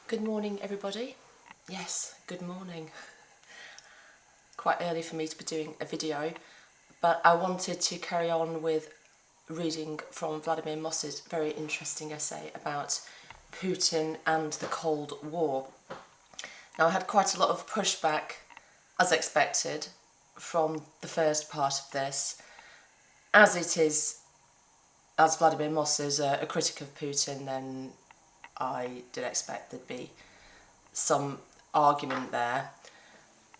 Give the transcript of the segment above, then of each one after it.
Good morning, everybody. Yes, good morning. Quite early for me to be doing a video, but I wanted to carry on with reading from Vladimir Moss's very interesting essay about Putin and the Cold War. Now, I had quite a lot of pushback, as expected, from the first part of this, as Vladimir Moss is a critic of Putin, then I did expect there'd be some argument there.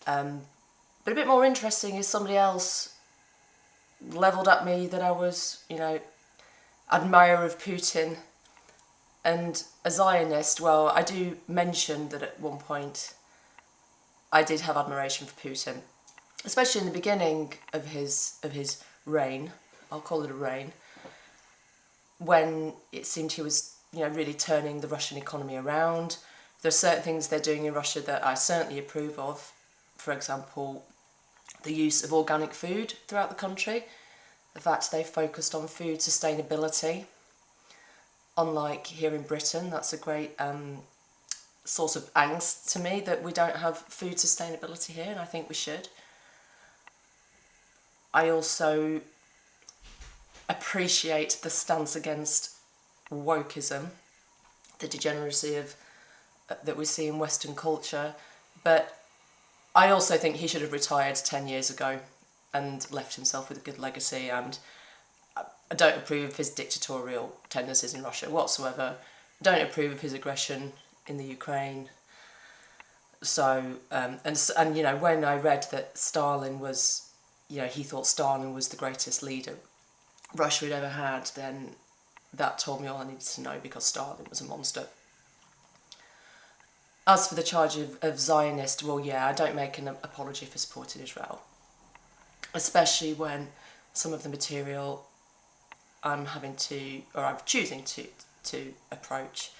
But a bit more interesting is somebody else levelled at me that I was, admirer of Putin and a Zionist. Well, I do mention that at one point I did have admiration for Putin, especially in the beginning of his reign. I'll call it a reign, when it seemed he was, really turning the Russian economy around. There are certain things they're doing in Russia that I certainly approve of. For example, the use of organic food throughout the country, the fact they focused on food sustainability. Unlike here in Britain, that's a great source of angst to me that we don't have food sustainability here, and I think we should. I also appreciate the stance against wokeism, the degeneracy of that we see in Western culture, but I also think he should have retired 10 years ago and left himself with a good legacy, and I don't approve of his dictatorial tendencies in Russia whatsoever. I don't approve of his aggression in the Ukraine. So, and when I read that Stalin was, he thought Stalin was the greatest leader Russia had ever had, then that told me all I needed to know, because Stalin was a monster. As for the charge of Zionist, well, yeah, I don't make an apology for supporting Israel, especially when some of the material I'm choosing to approach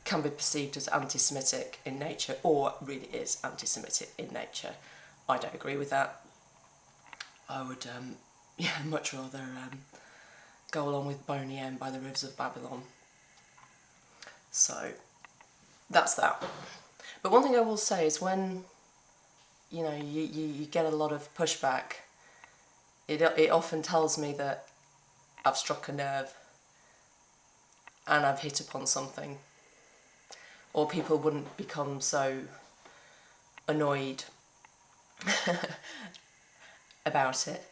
can be perceived as anti-Semitic in nature, or really is anti-Semitic in nature. I don't agree with that. I would, much rather go along with Boney M by the rivers of Babylon. So that's that. But one thing I will say is when you get a lot of pushback, it often tells me that I've struck a nerve and I've hit upon something, or people wouldn't become so annoyed about it.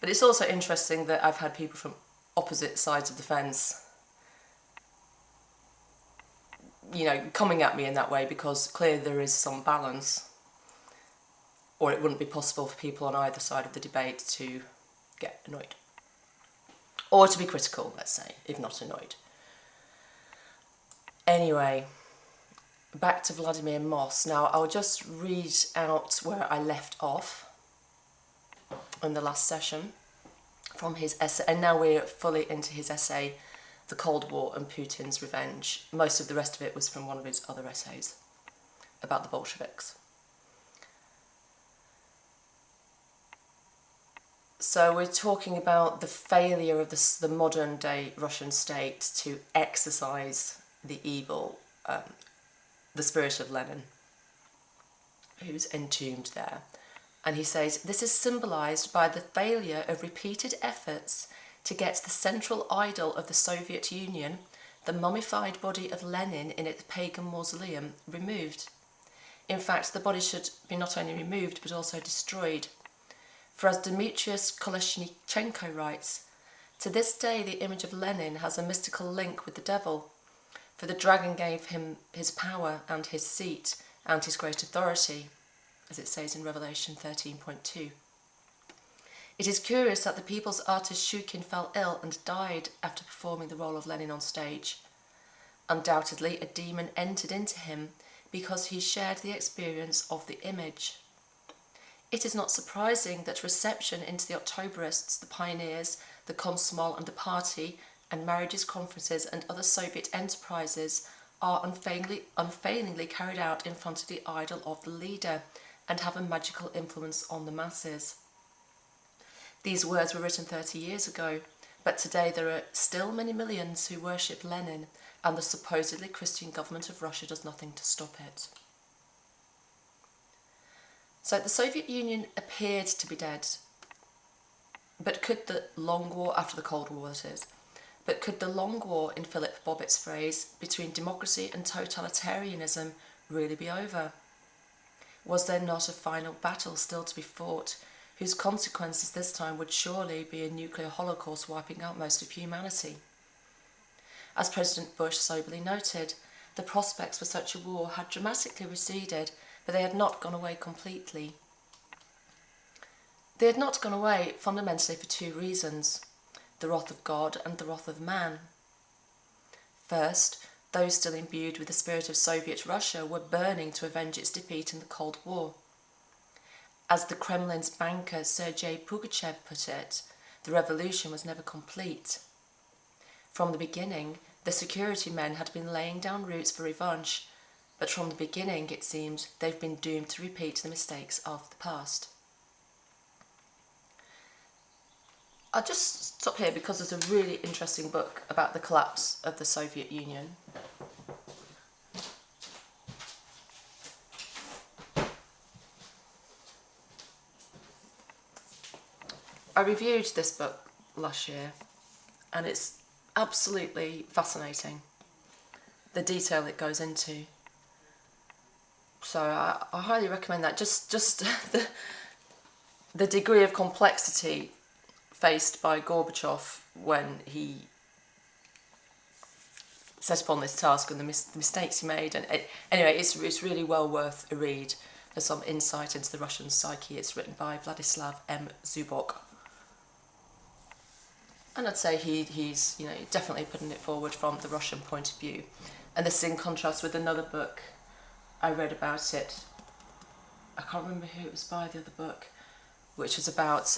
But it's also interesting that I've had people from opposite sides of the fence coming at me in that way, because clearly there is some balance, or it wouldn't be possible for people on either side of the debate to get annoyed. Or to be critical, let's say, if not annoyed. Anyway, back to Vladimir Moss. Now, I'll just read out where I left off in the last session from his essay, and now we're fully into his essay, The Cold War and Putin's Revenge. Most of the rest of it was from one of his other essays about the Bolsheviks. So we're talking about the failure of the modern day Russian state to exorcise the evil, the spirit of Lenin, who's entombed there. And he says, this is symbolised by the failure of repeated efforts to get the central idol of the Soviet Union, the mummified body of Lenin in its pagan mausoleum, removed. In fact, the body should be not only removed but also destroyed. For as Dmitrius Kolesnichenko writes, to this day the image of Lenin has a mystical link with the devil, for the dragon gave him his power and his seat and his great authority, as it says in Revelation 13.2. It is curious that the people's artist Shukin fell ill and died after performing the role of Lenin on stage. Undoubtedly, a demon entered into him because he shared the experience of the image. It is not surprising that reception into the Octoberists, the pioneers, the Komsomol and the party, and marriages, conferences and other Soviet enterprises are unfailingly carried out in front of the idol of the leader and have a magical influence on the masses. These words were written 30 years ago, but today there are still many millions who worship Lenin and the supposedly Christian government of Russia does nothing to stop it. So the Soviet Union appeared to be dead, but could the long war, after the Cold War that is, but could the long war, in Philip Bobbitt's phrase, between democracy and totalitarianism really be over? Was there not a final battle still to be fought, whose consequences this time would surely be a nuclear holocaust wiping out most of humanity? As President Bush soberly noted, the prospects for such a war had dramatically receded, but they had not gone away completely. They had not gone away fundamentally for two reasons: the wrath of God and the wrath of man. First, those still imbued with the spirit of Soviet Russia were burning to avenge its defeat in the Cold War. As the Kremlin's banker Sergei Pugachev put it, the revolution was never complete. From the beginning, the security men had been laying down roots for revenge, but from the beginning, it seems, they've been doomed to repeat the mistakes of the past. I'll just stop here because there's a really interesting book about the collapse of the Soviet Union. I reviewed this book last year, and it's absolutely fascinating, the detail it goes into. So I highly recommend that. Just the degree of complexity faced by Gorbachev when he set upon this task and the mistakes he made. And anyway, it's really well worth a read for some insight into the Russian psyche. It's written by Vladislav M. Zubok. And I'd say he's definitely putting it forward from the Russian point of view. And this is in contrast with another book I read about it. I can't remember who it was by, the other book, which was about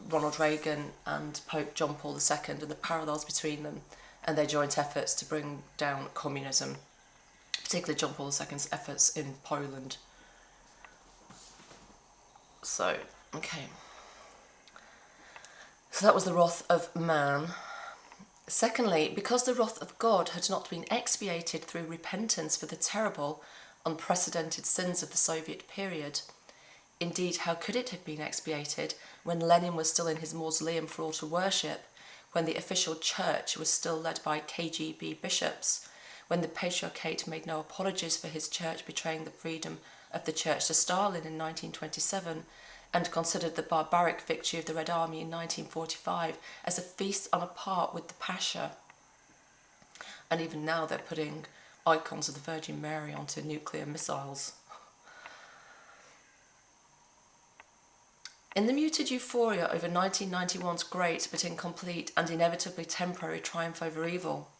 Ronald Reagan and Pope John Paul II and the parallels between them and their joint efforts to bring down communism, particularly John Paul II's efforts in Poland. So, okay. So that was the wrath of man. Secondly, because the wrath of God had not been expiated through repentance for the terrible, unprecedented sins of the Soviet period. Indeed, how could it have been expiated when Lenin was still in his mausoleum for all to worship, when the official church was still led by KGB bishops, when the Patriarchate made no apologies for his church betraying the freedom of the church to Stalin in 1927, and considered the barbaric victory of the Red Army in 1945 as a feast on a par with the Pasha. And even now they're putting icons of the Virgin Mary onto nuclear missiles. In the muted euphoria over 1991's great but incomplete and inevitably temporary triumph over evil,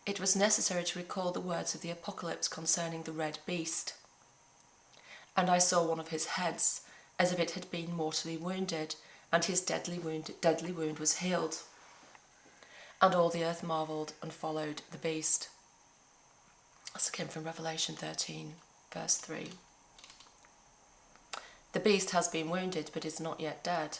it was necessary to recall the words of the Apocalypse concerning the red beast. And I saw one of his heads, as if it had been mortally wounded, and his deadly wound was healed. And all the earth marvelled and followed the beast. That's again from Revelation 13, verse 3. The beast has been wounded, but is not yet dead.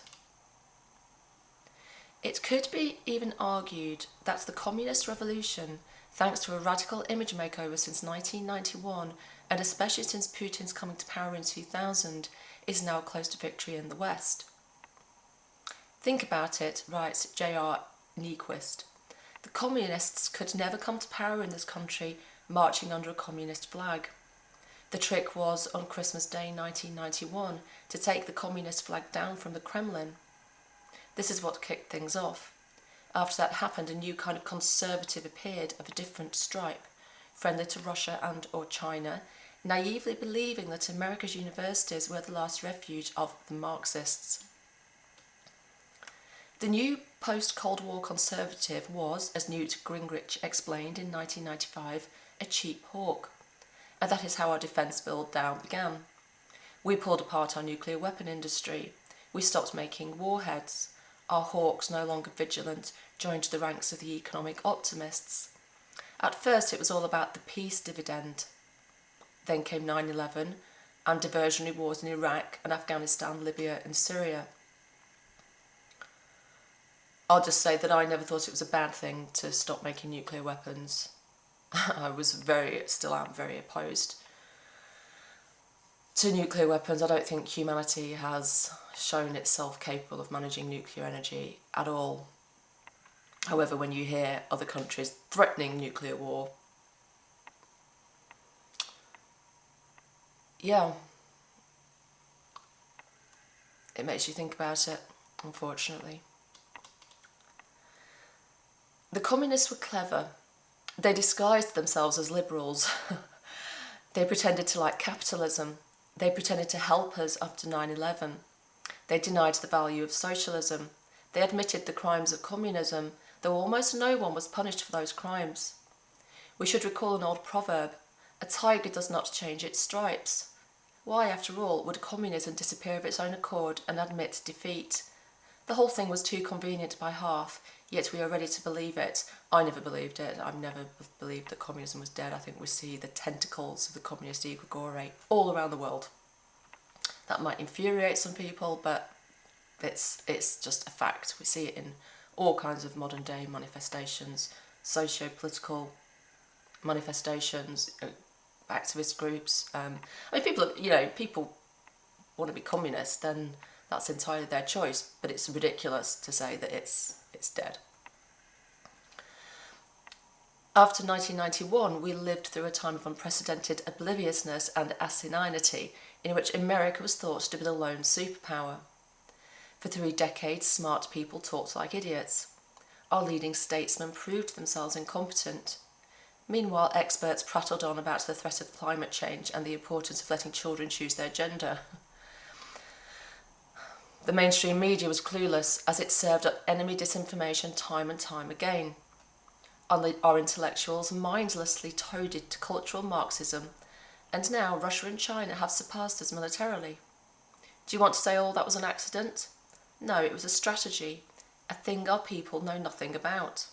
It could be even argued that the communist revolution, thanks to a radical image makeover since 1991, and especially since Putin's coming to power in 2000, is now close to victory in the West. Think about it, writes J.R. Nyquist. The communists could never come to power in this country marching under a communist flag. The trick was, on Christmas Day 1991, to take the communist flag down from the Kremlin. This is what kicked things off. After that happened, a new kind of conservative appeared of a different stripe, friendly to Russia and or China, naively believing that America's universities were the last refuge of the Marxists. The new post-Cold War conservative was, as Newt Gingrich explained in 1995, a cheap hawk. And that is how our defence build-down began. We pulled apart our nuclear weapon industry. We stopped making warheads. Our hawks, no longer vigilant, joined the ranks of the economic optimists. At first it was all about the peace dividend. Then came 9/11 and diversionary wars in Iraq and Afghanistan, Libya and Syria. I'll just say that I never thought it was a bad thing to stop making nuclear weapons. I still am very opposed to nuclear weapons. I don't think humanity has shown itself capable of managing nuclear energy at all. However, when you hear other countries threatening nuclear war, yeah, it makes you think about it, unfortunately. The communists were clever. They disguised themselves as liberals. They pretended to like capitalism. They pretended to help us after 9/11. They denied the value of socialism. They admitted the crimes of communism, though almost no one was punished for those crimes. We should recall an old proverb: a tiger does not change its stripes. Why, after all, would communism disappear of its own accord and admit defeat? The whole thing was too convenient by half, yet we are ready to believe it. I never believed it. I've never believed that communism was dead. I think we see the tentacles of the communist egregore all around the world. That might infuriate some people, but it's just a fact. We see it in all kinds of modern day manifestations, socio-political manifestations, activist groups. I mean, people want to be communist, then that's entirely their choice, but it's ridiculous to say that it's dead. After 1991, we lived through a time of unprecedented obliviousness and asininity in which America was thought to be the lone superpower. For 3 decades, smart people talked like idiots. Our leading statesmen proved themselves incompetent. Meanwhile, experts prattled on about the threat of climate change and the importance of letting children choose their gender. The mainstream media was clueless, as it served up enemy disinformation time and time again. Our intellectuals mindlessly toadied to cultural Marxism, and now Russia and China have surpassed us militarily. Do you want to say all that was an accident? No, it was a strategy, a thing our people know nothing about.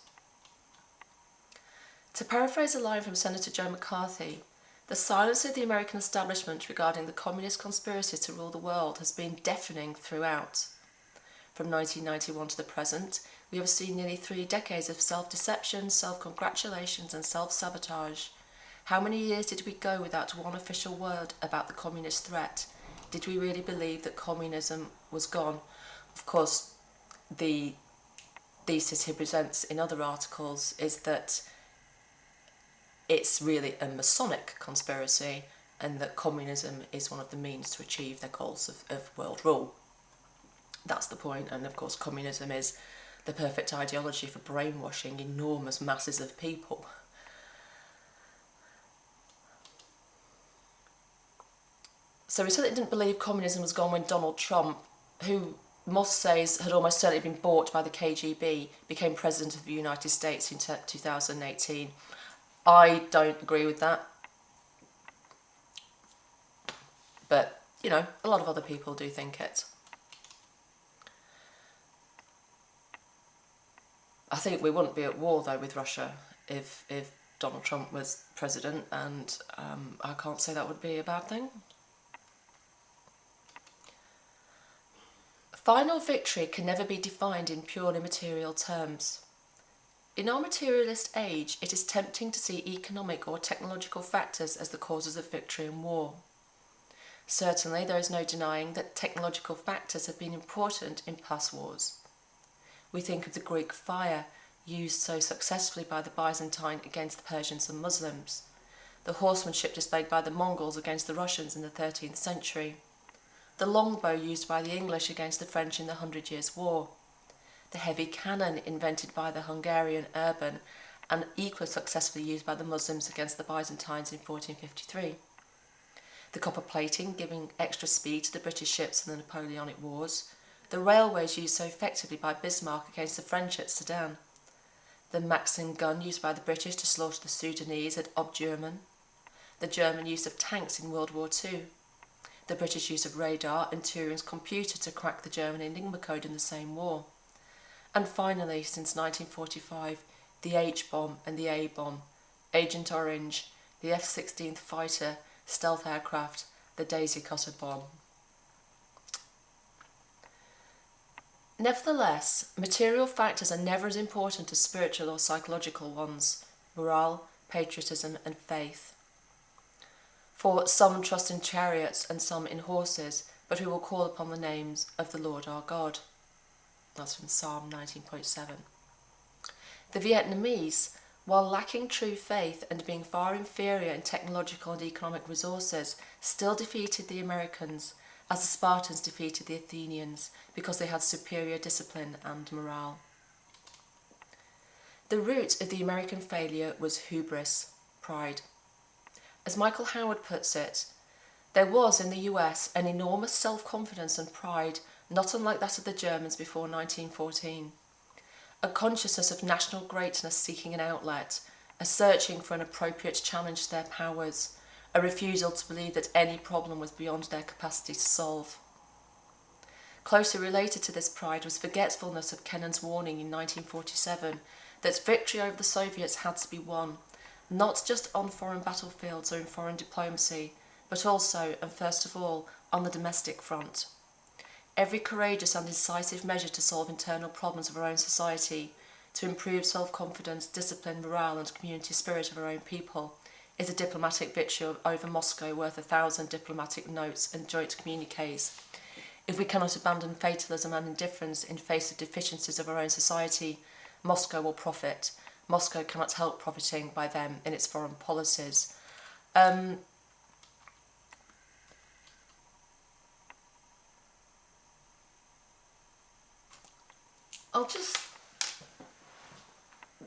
To paraphrase a line from Senator Joe McCarthy, the silence of the American establishment regarding the communist conspiracy to rule the world has been deafening throughout. From 1991 to the present, we have seen nearly 3 decades of self-deception, self-congratulations and self-sabotage. How many years did we go without one official word about the communist threat? Did we really believe that communism was gone? Of course, the thesis he presents in other articles is that it's really a Masonic conspiracy and that communism is one of the means to achieve their goals of world rule. That's the point, and of course communism is the perfect ideology for brainwashing enormous masses of people. So we certainly didn't believe communism was gone when Donald Trump, who Moss says had almost certainly been bought by the KGB, became President of the United States in 2018. I don't agree with that. But, a lot of other people do think it. I think we wouldn't be at war, though, with Russia if Donald Trump was president, and I can't say that would be a bad thing. Final victory can never be defined in purely material terms. In our materialist age, it is tempting to see economic or technological factors as the causes of victory in war. Certainly, there is no denying that technological factors have been important in past wars. We think of the Greek fire, used so successfully by the Byzantine against the Persians and Muslims, the horsemanship displayed by the Mongols against the Russians in the 13th century, the longbow used by the English against the French in the 100 Years' War, the heavy cannon invented by the Hungarian Urban and equally successfully used by the Muslims against the Byzantines in 1453, the copper plating giving extra speed to the British ships in the Napoleonic Wars, the railways used so effectively by Bismarck against the French at Sedan, the Maxim gun used by the British to slaughter the Sudanese at Omdurman, the German use of tanks in World War II, the British use of radar and Turing's computer to crack the German Enigma code in the same war, and finally, since 1945, the H-bomb and the A-bomb, Agent Orange, the F-16 fighter, stealth aircraft, the Daisy Cutter bomb. Nevertheless, material factors are never as important as spiritual or psychological ones. Morale, patriotism and faith. For some trust in chariots and some in horses, but we will call upon the names of the Lord our God. That's from Psalm 19.7. The Vietnamese, while lacking true faith and being far inferior in technological and economic resources, still defeated the Americans, as the Spartans defeated the Athenians, because they had superior discipline and morale. The root of the American failure was hubris, pride. As Michael Howard puts it, there was in the US an enormous self-confidence and pride, not unlike that of the Germans before 1914. A consciousness of national greatness seeking an outlet, a searching for an appropriate challenge to their powers, a refusal to believe that any problem was beyond their capacity to solve. Closely related to this pride was forgetfulness of Kennan's warning in 1947 that victory over the Soviets had to be won, not just on foreign battlefields or in foreign diplomacy, but also, and first of all, on the domestic front. Every courageous and decisive measure to solve internal problems of our own society, to improve self-confidence, discipline, morale and community spirit of our own people, is a diplomatic victory over Moscow worth 1,000 diplomatic notes and joint communiques. If we cannot abandon fatalism and indifference in face of deficiencies of our own society, Moscow will profit. Moscow cannot help profiting by them in its foreign policies.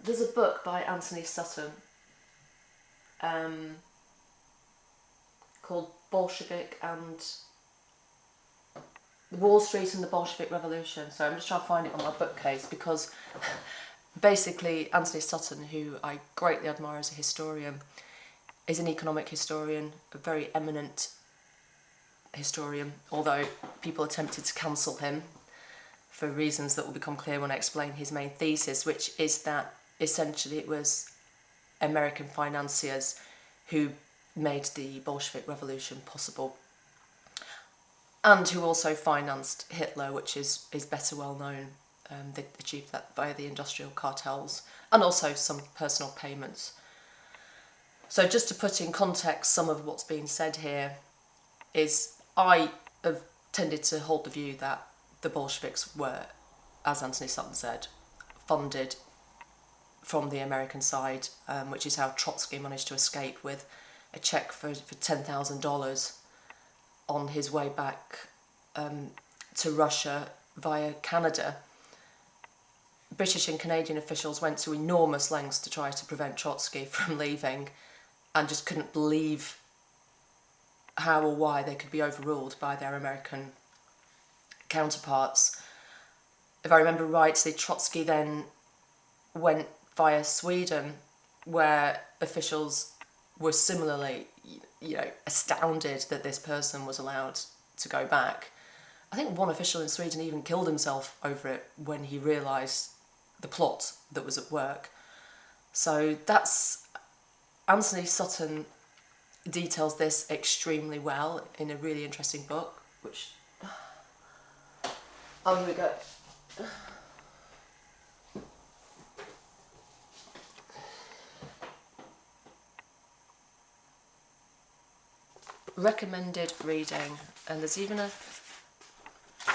There's a book by Antony Sutton called Bolshevik and Wall Street and the Bolshevik Revolution. So I'm just trying to find it on my bookcase because basically Antony Sutton, who I greatly admire as a historian, is an economic historian, a very eminent historian, although people attempted to cancel him for reasons that will become clear when I explain his main thesis, which is that essentially it was American financiers who made the Bolshevik Revolution possible, and who also financed Hitler, which is better well known. They achieved that via the industrial cartels and also some personal payments. So just to put in context some of what's being said here is I have tended to hold the view that the Bolsheviks were, as Antony Sutton said, funded from the American side, which is how Trotsky managed to escape with a cheque for $10,000 on his way back to Russia via Canada. British and Canadian officials went to enormous lengths to try to prevent Trotsky from leaving and just couldn't believe how or why they could be overruled by their American counterparts. If I remember rightly, Trotsky then went via Sweden, where officials were similarly, astounded that this person was allowed to go back. I think one official in Sweden even killed himself over it when he realised the plot that was at work. So that's Antony Sutton details this extremely well in a really interesting book, which... Oh, here we go. Recommended reading, and there's even a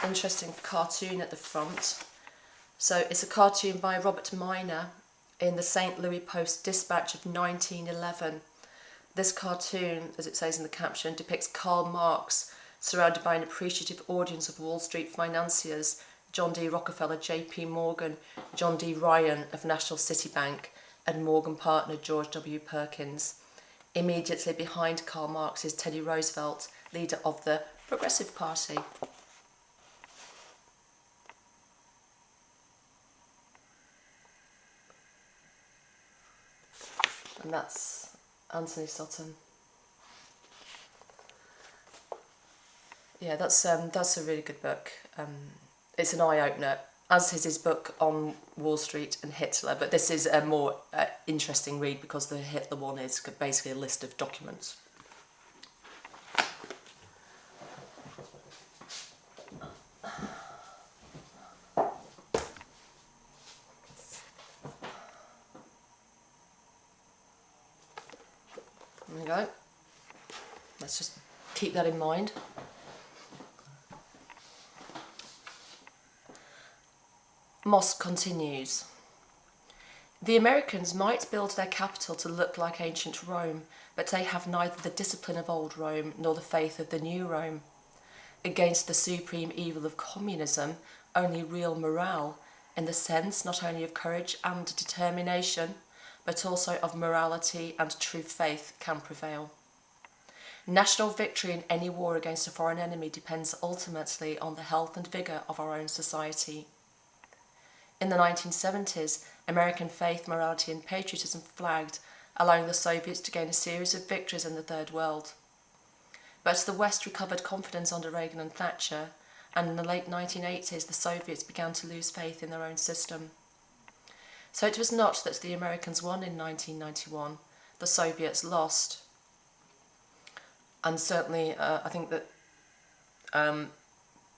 interesting cartoon at the front. So it's a cartoon by Robert Minor in the St. Louis Post-Dispatch of 1911. This cartoon, as it says in the caption, depicts Karl Marx surrounded by an appreciative audience of Wall Street financiers, John D. Rockefeller, J.P. Morgan, John D. Ryan of National City Bank, and Morgan partner George W. Perkins. Immediately behind Karl Marx is Teddy Roosevelt, leader of the Progressive Party. And that's Antony Sutton. Yeah, that's a really good book. It's an eye-opener, as is his book on Wall Street and Hitler, but this is a more interesting read because the Hitler one is basically a list of documents. There we go. Let's just keep that in mind. Moss continues. The Americans might build their capital to look like ancient Rome, but they have neither the discipline of old Rome nor the faith of the new Rome. Against the supreme evil of communism, only real morale, in the sense not only of courage and determination, but also of morality and true faith, can prevail. National victory in any war against a foreign enemy depends ultimately on the health and vigour of our own society. In the 1970s, American faith, morality and patriotism flagged, allowing the Soviets to gain a series of victories in the Third World. But the West recovered confidence under Reagan and Thatcher, and in the late 1980s the Soviets began to lose faith in their own system. So it was not that the Americans won in 1991, the Soviets lost. And certainly I think that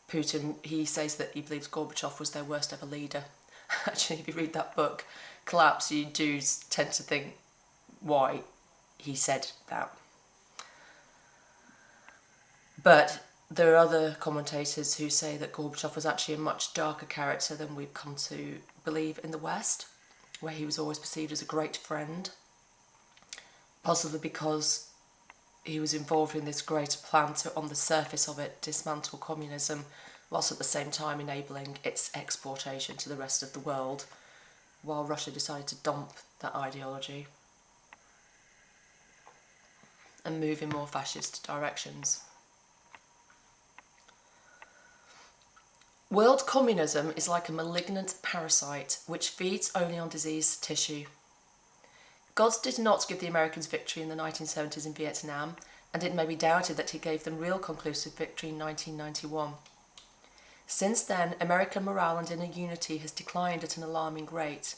Putin, he says that he believes Gorbachev was their worst ever leader. Actually, if you read that book, Collapse, you do tend to think why he said that. But there are other commentators who say that Gorbachev was actually a much darker character than we've come to believe in the West, where he was always perceived as a great friend, possibly because he was involved in this greater plan to, on the surface of it, dismantle communism, whilst at the same time enabling its exportation to the rest of the world, while Russia decided to dump that ideology and move in more fascist directions. World communism is like a malignant parasite which feeds only on diseased tissue. God did not give the Americans victory in the 1970s in Vietnam, and it may be doubted that he gave them real conclusive victory in 1991. Since then, American morale and inner unity has declined at an alarming rate,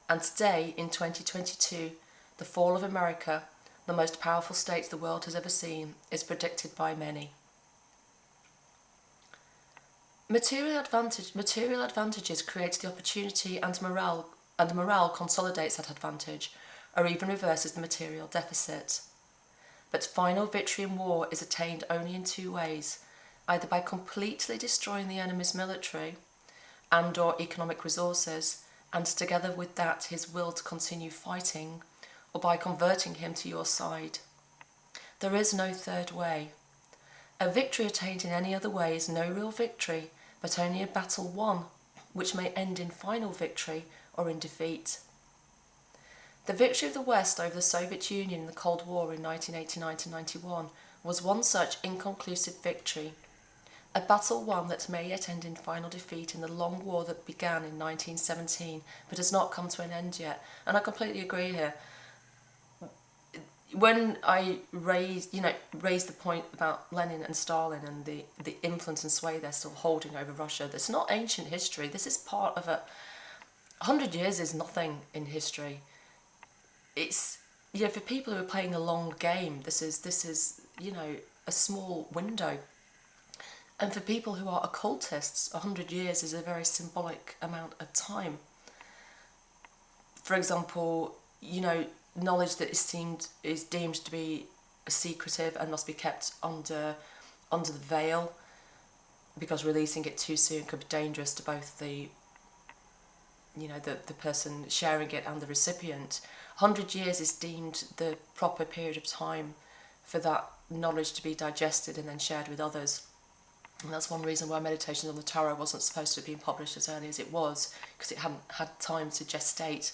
and today, in 2022, the fall of America, the most powerful state the world has ever seen, is predicted by many. Material advantages create the opportunity, and morale consolidates that advantage, or even reverses the material deficit. But final victory in war is attained only in two ways, either by completely destroying the enemy's military and or economic resources, and together with that his will to continue fighting, or by converting him to your side. There is no third way. A victory attained in any other way is no real victory, but only a battle won, which may end in final victory or in defeat. The victory of the West over the Soviet Union in the Cold War in 1989-91 was one such inconclusive victory, a battle won that may yet end in final defeat in the long war that began in 1917 but has not come to an end yet. And I completely agree here. When I raised the point about Lenin and Stalin and the influence and sway they're still holding over Russia, that's not ancient history. This is part of 100 years is nothing in history. It's, for people who are playing a long game, this is a small window. And for people who are occultists, 100 years is a very symbolic amount of time. For example, knowledge that is deemed to be secretive and must be kept under the veil, because releasing it too soon could be dangerous to both the person sharing it and the recipient. 100 years is deemed the proper period of time for that knowledge to be digested and then shared with others. And that's one reason why Meditations on the Tarot wasn't supposed to have been published as early as it was, because it hadn't had time to gestate.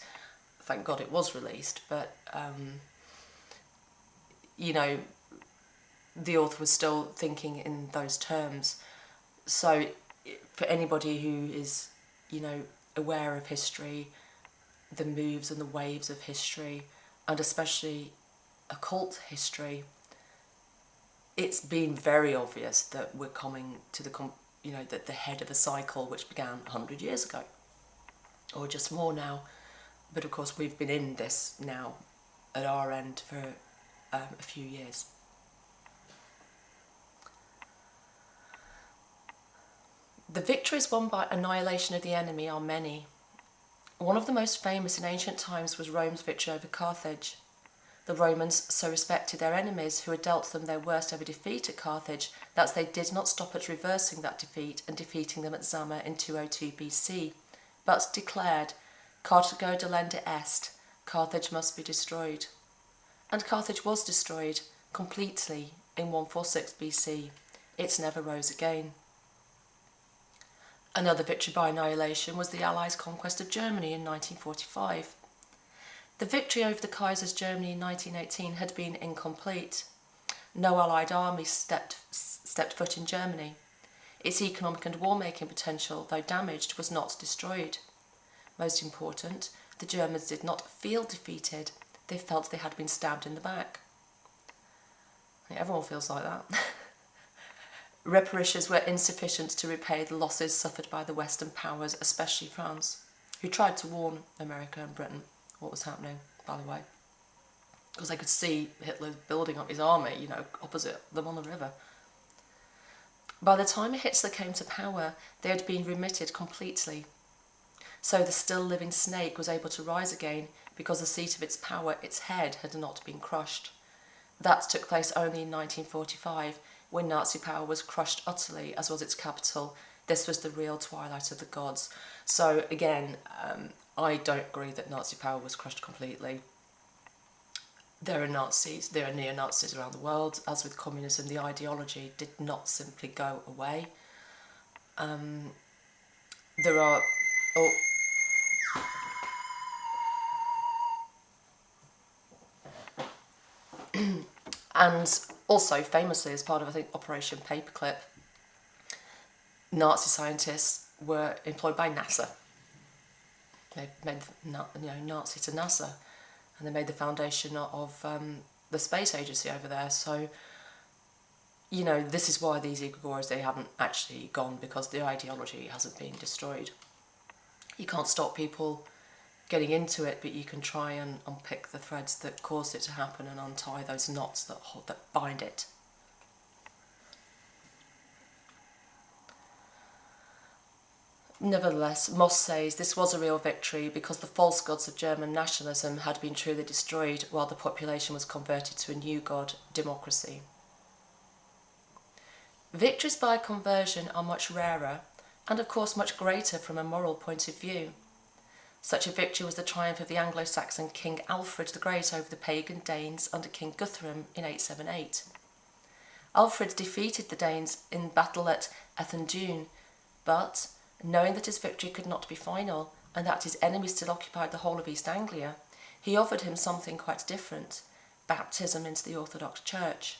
Thank God it was released, but the author was still thinking in those terms. So for anybody who is, aware of history, the moves and the waves of history, and especially occult history, it's been very obvious that we're coming to the head of a cycle which began 100 years ago, or just more now. But of course we've been in this now at our end for a few years. The victories won by annihilation of the enemy are many. One of the most famous in ancient times was Rome's victory over Carthage. The Romans so respected their enemies, who had dealt them their worst ever defeat at Carthage, that they did not stop at reversing that defeat and defeating them at Zama in 202 BC, but declared, Carthago delenda est, Carthage must be destroyed. And Carthage was destroyed completely in 146 BC. It never rose again. Another victory by annihilation was the Allies' conquest of Germany in 1945. The victory over the Kaiser's Germany in 1918 had been incomplete. No Allied army stepped foot in Germany. Its economic and war-making potential, though damaged, was not destroyed. Most important, the Germans did not feel defeated. They felt they had been stabbed in the back. Everyone feels like that. Reparations were insufficient to repay the losses suffered by the Western powers, especially France, who tried to warn America and Britain what was happening, by the way, because they could see Hitler building up his army, opposite them on the river. By the time Hitler came to power, they had been remitted completely. So the still living snake was able to rise again because the seat of its power, its head, had not been crushed. That took place only in 1945, when Nazi power was crushed utterly, as was its capital. This was the real twilight of the gods. So again, I don't agree that Nazi power was crushed completely. There are neo-Nazis around the world. As with communism, the ideology did not simply go away. There are... And also, famously, as part of, I think, Operation Paperclip, Nazi scientists were employed by NASA. They made Nazi to NASA, and they made the foundation of the space agency over there. So, this is why these Igor they haven't actually gone, because the ideology hasn't been destroyed. You can't stop people getting into it, but you can try and unpick the threads that caused it to happen and untie those knots that bind it. Nevertheless, Moss says this was a real victory because the false gods of German nationalism had been truly destroyed while the population was converted to a new god, democracy. Victories by conversion are much rarer and of course much greater from a moral point of view. Such a victory was the triumph of the Anglo-Saxon King Alfred the Great over the pagan Danes under King Guthrum in 878. Alfred defeated the Danes in battle at Ethandune, but, knowing that his victory could not be final and that his enemies still occupied the whole of East Anglia, he offered him something quite different, baptism into the Orthodox Church.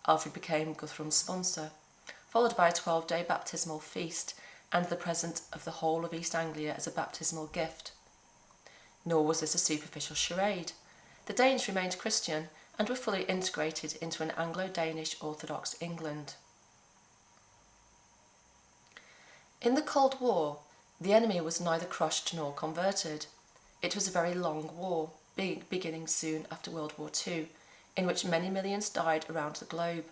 Alfred became Guthrum's sponsor, followed by a 12-day baptismal feast and the present of the whole of East Anglia as a baptismal gift. Nor was this a superficial charade. The Danes remained Christian and were fully integrated into an Anglo-Danish Orthodox England. In the Cold War, the enemy was neither crushed nor converted. It was a very long war, beginning soon after World War II, in which many millions died around the globe.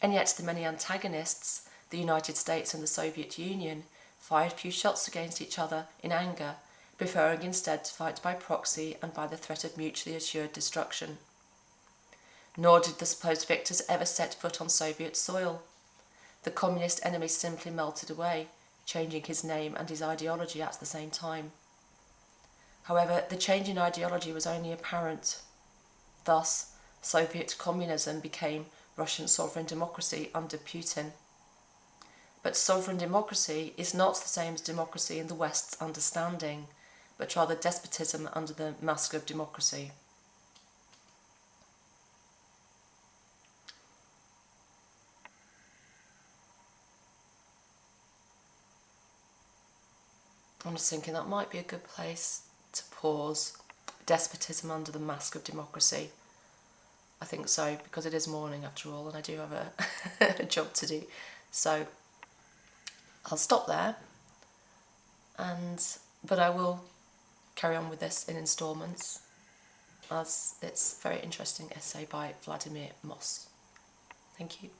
And yet the many antagonists, the United States and the Soviet Union, fired few shots against each other in anger, preferring instead to fight by proxy and by the threat of mutually assured destruction. Nor did the supposed victors ever set foot on Soviet soil. The communist enemy simply melted away, changing his name and his ideology at the same time. However, the change in ideology was only apparent. Thus, Soviet communism became Russian sovereign democracy under Putin. But sovereign democracy is not the same as democracy in the West's understanding, but rather despotism under the mask of democracy. I'm just thinking that might be a good place to pause. Despotism under the mask of democracy. I think so, because it is morning after all, and I do have a job to do. So I'll stop there, but I will carry on with this in instalments, as it's a very interesting essay by Vladimir Moss. Thank you.